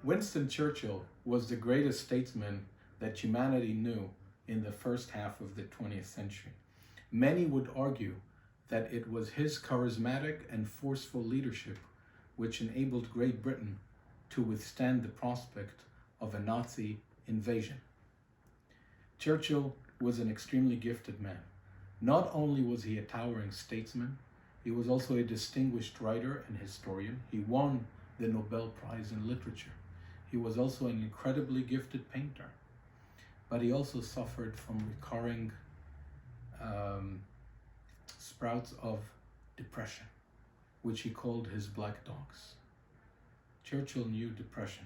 Winston Churchill was the greatest statesman that humanity knew in the first half of the 20th century. Many would argue that it was his charismatic and forceful leadership which enabled Great Britain to withstand the prospect of a Nazi invasion. Churchill was an extremely gifted man. Not only was he a towering statesman, he was also a distinguished writer and historian. He won the Nobel Prize in Literature. He was also an incredibly gifted painter, but he also suffered from recurring sprouts of depression, which he called his black dogs. Churchill knew depression,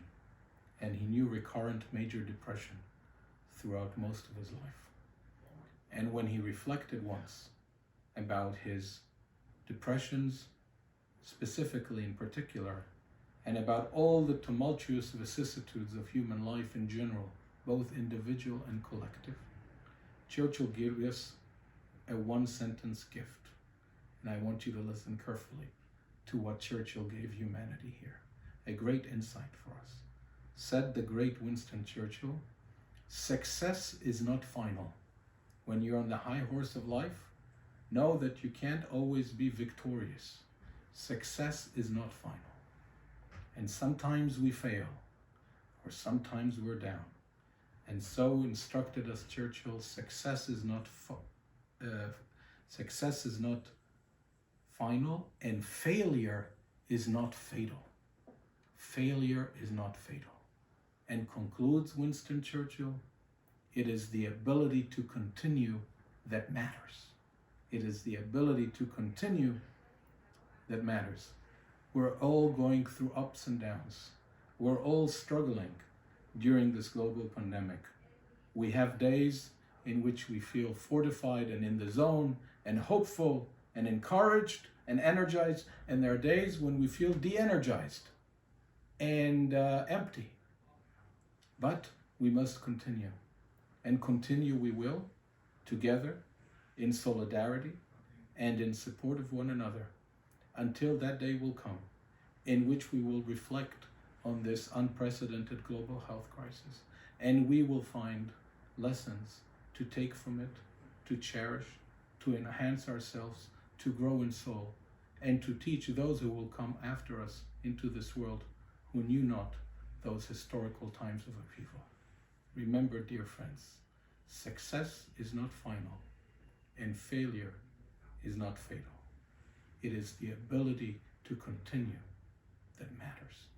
and he knew recurrent major depression throughout most of his life. And when he reflected once about his depressions, specifically in particular, and about all the tumultuous vicissitudes of human life in general, both individual and collective, Churchill gave us a one-sentence gift. And I want you to listen carefully to what Churchill gave humanity here. A great insight for us. Said the great Winston Churchill, "Success is not final. When you're on the high horse of life, know that you can't always be victorious. Success is not final. And sometimes we fail, or sometimes we're down." And so instructed us Churchill, success is not final, and failure is not fatal. Failure is not fatal. And concludes Winston Churchill, it is the ability to continue that matters. It is the ability to continue that matters. We're all going through ups and downs. We're all struggling during this global pandemic. We have days in which we feel fortified and in the zone and hopeful and encouraged and energized, and there are days when we feel de-energized and empty. But we must continue, and continue we will, together, in solidarity and in support of one another, until that day will come in which we will reflect on this unprecedented global health crisis, and we will find lessons to take from it, to cherish, to enhance ourselves, to grow in soul, and to teach those who will come after us into this world who knew not those historical times of upheaval. Remember, dear friends, success is not final, and failure is not fatal. It is the ability to continue that matters.